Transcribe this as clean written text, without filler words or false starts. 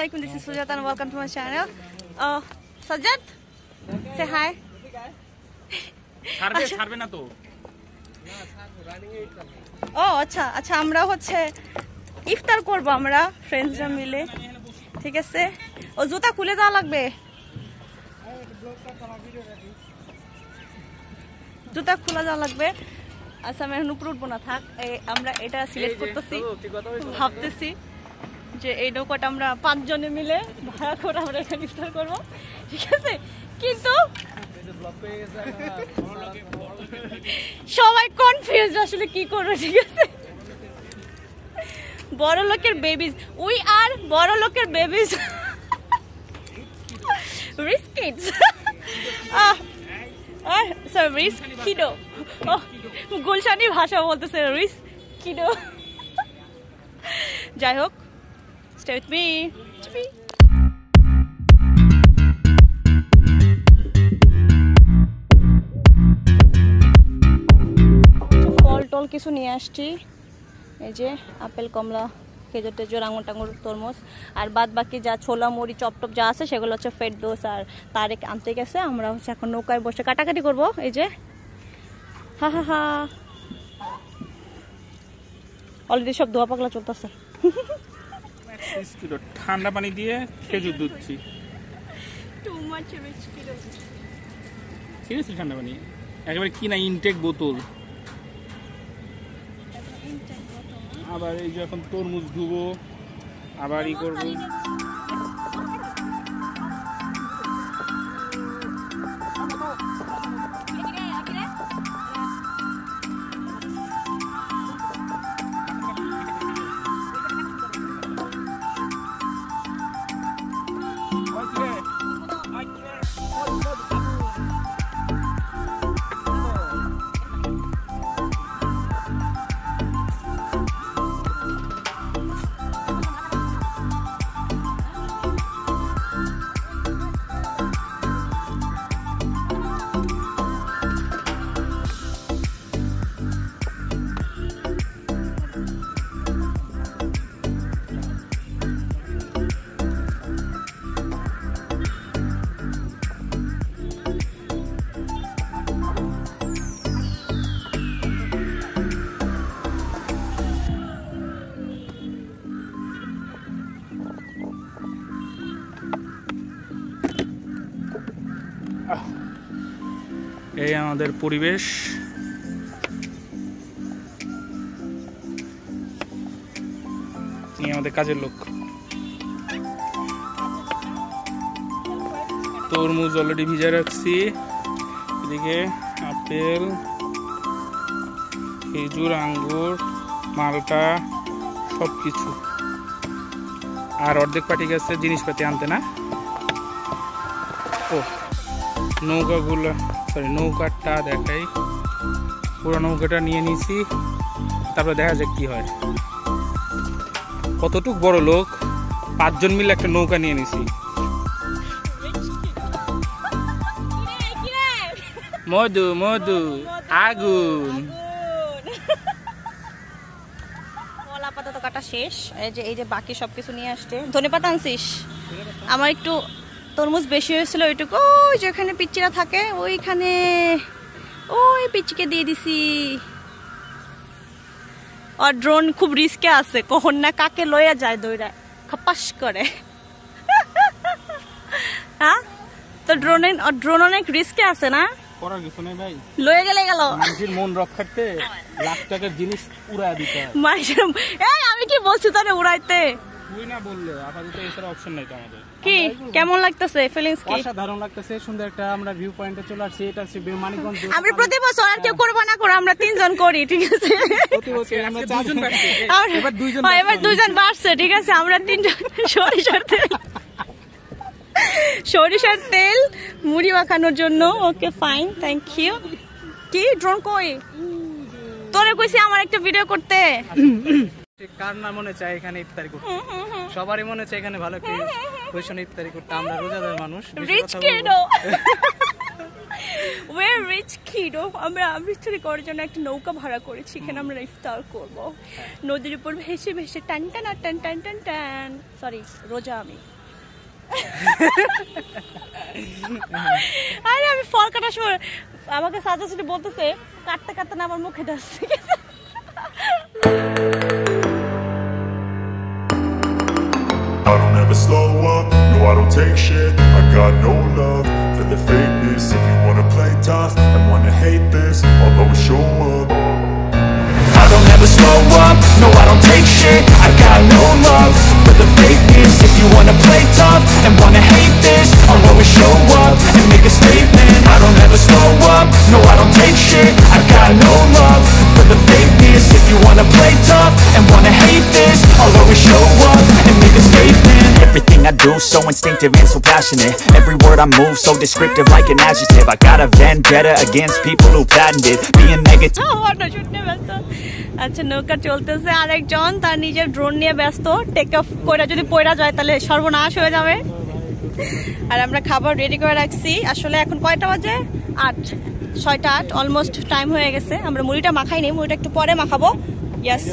Assalamualaikum. This is Sujata and welcome to my channel. Sajjad, say hi. ছাড়বে না তো। ও আচ্ছা আচ্ছা, আমরা হচ্ছে ইফতার করব আমরা ফ্রেন্ডসরা মিলে, ঠিক আছে? ও জুতা খুলে যাওয়া লাগবে, জুতা খুলে যাওয়া লাগবে। আচ্ছা আমি এখন উপরে উঠবো না, থাক। আমরা এটা সিলেক্ট করতেছি, ভাবতেছি যে এই নৌকাটা আমরা 5 জনে মিলে ভাড়া করে আমরা এখানে ইফতার করবো, ঠিক আছে? কিন্তু সবাই কনফিউজ আসলে কি করবে, ঠিক আছে? বড় লোকের বেবিজ, উই আর বড় লোকের babies, risk kids, risk kiddo, গুলশানি ভাষা বলতেছে রিস্ক কিডো। যাই হোক, stay with me. ফল টল কিছু নিয়ে আসছি, এই যে আপেল, কমলা, খেজুর টেজুর, আঙুর টাঙুর, তরমুজ, আর বাদ বাকি যা ছোলা মুড়ি চপ টপ যা আছে সেগুলো হচ্ছে ফেরদৌস আর তারেক আনতে গেছে। আমরা হচ্ছে এখন নৌকায় বসে কাটাকাটি করবো, এই যে হা হা হা। অলরেডি সব ধোয়া পাগলা চলতেছে। ঠান্ডা পানি দিয়ে খেজুর দুধছি, সিরিয়াসলি ঠান্ডা পানি একেবারে কিনা ইনটেক বোতল। আবার এই যে এখন তরমুজ ধুবো, আবার ই করবো। এই আমাদের পরিবেশ, এই আমাদের কাজের লোক। তরমুজ অলরেডি ভিজায় রাখছি, এদিকে আপেল, খেজুর, আঙ্গুর, মালটা সব কিছু। আর অর্ধেক পাটি গেছে জিনিসপাতি আনতে না। ও নৌকাগুলো, সরি নৌকাটা দেখাই, পুরো নৌকাটা নিয়ে নিছি, তারপরে দেখা যাক কি হয়। কতটুক বড় লোক, 5 জন মিলে একটা নৌকা নিয়ে নিছি। মধু মধু আগুন। কলা পাতা তো কাটা শেষ, এই যে বাকি সবকিছু নিয়ে আসছে। ধনেপাতা আনছিস? আমার একটু তরমুজ বেশি হয়েছিল, ওইটুকু ওই যেখানে পিচ্চিরা থাকে ওইখানে, ওই পিচ্চিকে দিয়ে দিছি। আর ড্রোন খুব রিস্কে আছে, কখন না কাকে লইয়া যায় দৌড়া খপাস করে। হ্যাঁ তো ড্রোন অনেক রিস্কে আছে না, করার কিছু নেই ভাই, লয়ে গেলে গেল। মানুষের মন রক্ষার্থে লাখ টাকার জিনিস উড়ায় দিতে হয়। আমি কি বলছি তোরে উড়াইতে? তুই না বললে আপাতত এছাড়া অপশন নাই তো আমাদের। কি কেমন লাগতেছে, ফিলিংস কি? অসাধারণ লাগতেছে, সুন্দর একটা আমরা ভিউ পয়েন্টে চলে আসছি। এটা হচ্ছে মানিকগঞ্জ। আমরা প্রতি বছর আর কেউ করবো না করে আমরা 3 জন করি, ঠিক আছে? প্রতি বছর আমরা 4 জন বাড়ছে, এবার 2 জন বাড়ছে, ঠিক আছে? আমরা 3 জন সরিষার তেল মুড়ি মাখানোর জন্য। Okay fine, thank you. কি ড্রোন কই? তোরে কইছি আমার একটা ভিডিও করতে। কার না মনে চায় এখানে ইফতারি করতে? সবারই মনে চায় এখানে ভালো করে বসে ইফতারি করতে। আমরা রোজাদার মানুষ, ওয়ে রিচ কিডো, আমরা অমৃতসরে করার জন্য একটা নৌকা ভাড়া করেছি, এখানে আমরা ইফতার করব নদীর উপর ভেসে ভেসে। টান টান টান টান টান টান, সরি রোজা আমি। আরে আমি ফল কাটার সময় আমাকে সাজাসুটি বলতেছে কাটতে কাটতে না আমার মুখে যাচ্ছে। I don't ever slow up, no I don't take shit. I got no love for the fakeness. If you wanna play tough and wanna hate this, I'll always show up. I don't ever slow up, no I don't take shit. I got no love for the fakeness. If you wanna play tough and wanna hate this, I'll always show up and make a statement. I don't ever slow up, no I don't take shit. I got no love for the fakeness. If you wanna play tough and wanna hate this, I'll always show up and make a statement. Everything I do so instinctive and so passionate. Every word I move so descriptive like an adjective. I got a vendetta against people who patented being negative. আচ্ছা নৌকা চলতেছে, আরেকজন তার নিজের drone নিয়ে ব্যস্ত, take off করে যদি পয়রা যায় তাহলে সর্বনাশ হয়ে যাবে। আর আমরা খাবার রেডি করে রাখছি। আসলে এখন কয়টা বাজে? 8, 6টা 8, অলমোস্ট টাইম হয়ে গেছে। আমরা মুড়িটা মাখাইনি, মুড়িটা একটু পরে মাখাবো। ইয়েস।